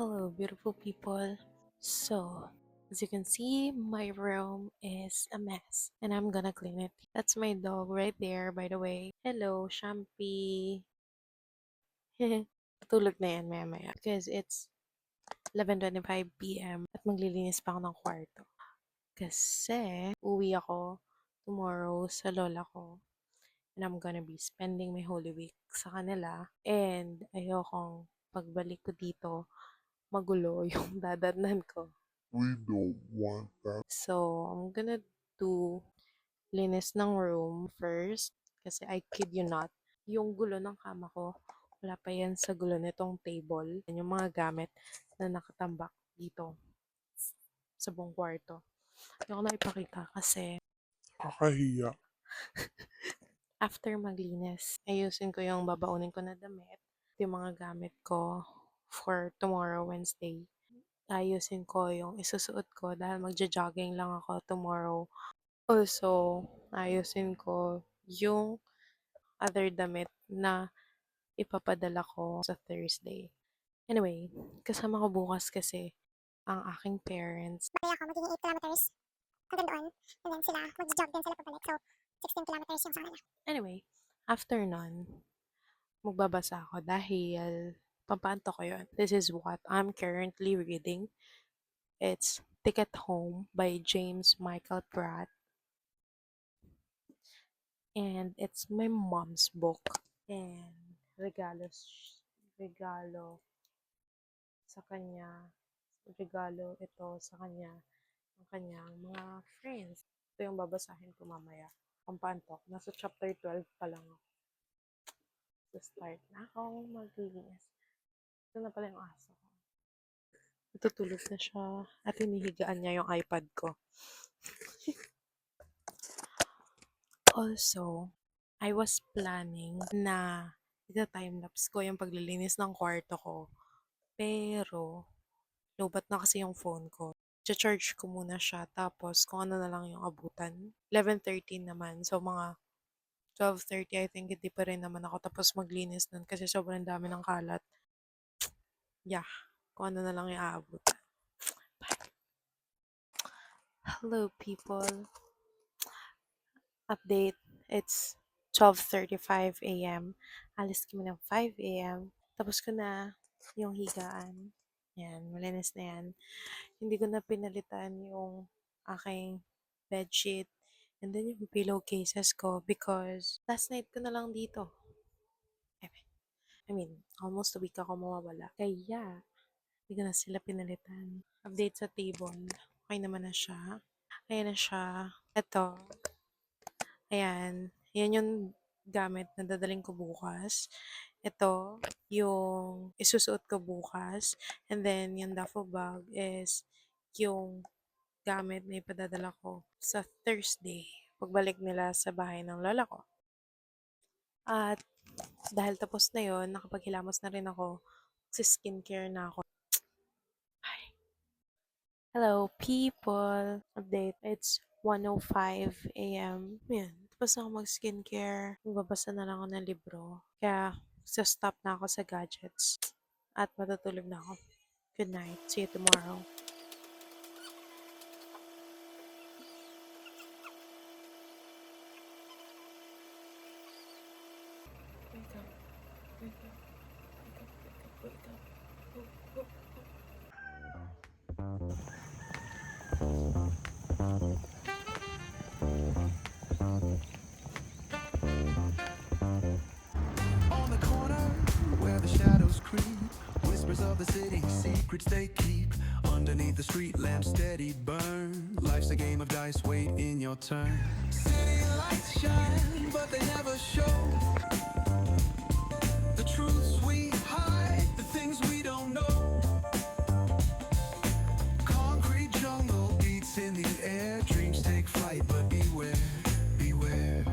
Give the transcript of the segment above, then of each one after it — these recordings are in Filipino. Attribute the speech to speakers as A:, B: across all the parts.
A: Hello, beautiful people. So, as you can see, my room is a mess and I'm gonna clean it. That's my dog right there, by the way. Hello, Shampy. Tulog na yan maya because it's 11:25 p.m. at maglilinis pa ako ng kwarto. Kasi uwi ako tomorrow sa lola ko and I'm gonna be spending my Holy Week sa kanila and ayokong pagbalik ko dito magulo yung dadatnan ko.
B: We don't want that.
A: So, I'm gonna do linis ng room first. Kasi I kid you not, yung gulo ng kama ko, wala pa yan sa gulo nitong table. Yan yung mga gamit na nakatambak dito sa buong kwarto. Ayoko na ipakita kasi
B: Kakahiya.
A: after maglinis, ayusin ko yung babaunin ko na damit. Yung mga gamit ko for tomorrow, Wednesday. Ayusin ko yung isusuot ko dahil magja-jogging lang ako tomorrow. Also, ayusin ko yung other damit na ipapadala ko sa Thursday. Anyway, kasama ko bukas kasi ang aking parents.
C: Babaya ako, magiging 8 kilometers hanggang doon. And then sila, mag-jog din sila pabalik. So, 16 kilometers yung sa kanila.
A: Anyway, after nun, magbabasa ako dahil pampaanto ko yun. This is what I'm currently reading. It's Ticket Home by James Michael Pratt. And it's my mom's book. And regalo sa kanya. Regalo ito sa kanya ng kanyang mga friends. Ito yung babasahin ko mamaya. Pampantok. Nasa chapter 12 pa lang ako. So start na ako maglinis. Ito na pala yung aso ko. Natutulog na siya at hinihigaan niya yung iPad ko. Also, I was planning na ita-timelapse ko yung paglilinis ng kwarto ko. Pero, lobat na kasi yung phone ko. Cha-charge ko muna siya. Tapos, kung ano na lang yung abutan. 11:13 naman. So, mga 12:30, I think, hindi pa rin naman ako tapos maglinis nun kasi sobrang dami ng kalat. Yeah, kung ano na lang yung aabutan. Bye. Hello, people. Update. It's 12:35 a.m. Alis kami ng 5 a.m. Tapos ko na yung higaan. Yan, malinis na yan. Hindi ko na pinalitan yung aking bedsheet and then yung pillowcases ko because last night ko na lang dito. I mean, almost a week ako mawawala. Kaya, hindi ko na sila pinalitan. Update sa table. Okay naman na siya. Ayan na siya. Ito. Ayan. Yan yung gamit na dadaling ko bukas. Ito, yung isusuot ko bukas. And then, yung duffel bag is yung gamit na ipadadala ko sa Thursday. Pagbalik nila sa bahay ng lola ko. At dahil tapos na yon, nakapaghilamos na rin ako. Skincare na ako. Hi. Hello, people! Update. It's 1:05 a.m. Yan. Tapos na ako mag-skincare. Magbabasa na lang ako ng libro. Kaya, stop na ako sa gadgets. At matutulog na ako. Good night. See you tomorrow. Wake up. Wake up. Wake up. Wake up. Wake up.
D: On the corner where the shadows creep, whispers of the city, secrets they keep. Underneath the street lamp, steady burn. Life's a game of dice, wait in your turn. City lights shine, but they never show the truths we hide, the things we don't know. Concrete jungle beats in the air, dreams take flight, but beware, beware.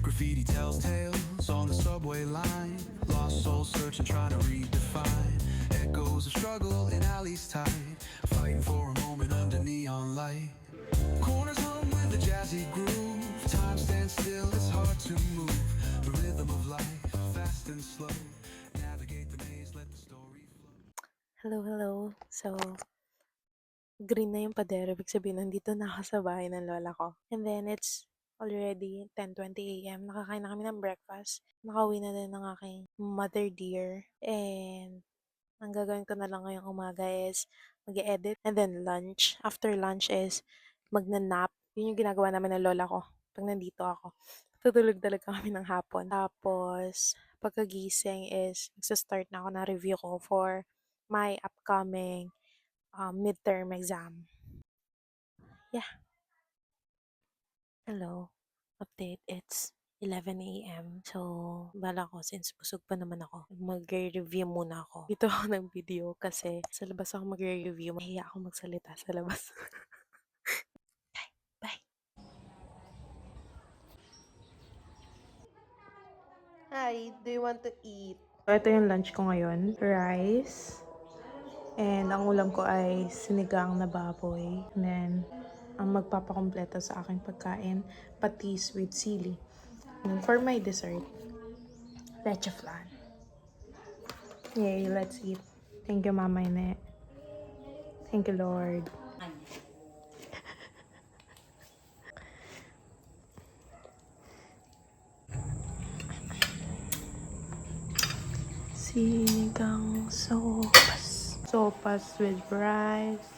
D: Graffiti tells tales on the subway line. Lost souls searching, trying to redefine. Echoes of struggle in alleys tight, fighting for a moment under neon light. Corners hum with a jazzy groove. Time stands still, it's hard to move. The rhythm of life, fast and slow.
A: Hello, hello. So, green na yung pader. Ibig sabihin, nandito na ako sa bahay ng lola ko. And then, it's already 10:20 a.m. Nakakain na kami ng breakfast. Nakauwi na din ng aking mother dear. And, ang gagawin ko na lang ngayong umaga is mag-edit. And then, lunch. After lunch is magna-nap. Yun yung ginagawa namin ng lola ko pag nandito ako. Tutulog talaga kami ng hapon. Tapos, pagkagising is magsa-start na ako na review ko for my upcoming midterm exam. Yeah. Hello. Update. It's 11 a.m. So, bala ko, since busog pa naman ako, mag-review muna ako. Dito ako ng video kasi sa labas ako mag-review. Mahiya ako magsalita sa labas. Bye. Hi, do you want to eat? So, ito yung lunch ko ngayon. Rice. And ang ulam ko ay sinigang na baboy. And then, ang magpapakompleto sa aking pagkain, patis with sili. And for my dessert, leche flan. Yay, let's eat. Thank you, Mama Ine. Thank you, Lord. Sinigang sopas. Sopas with rice.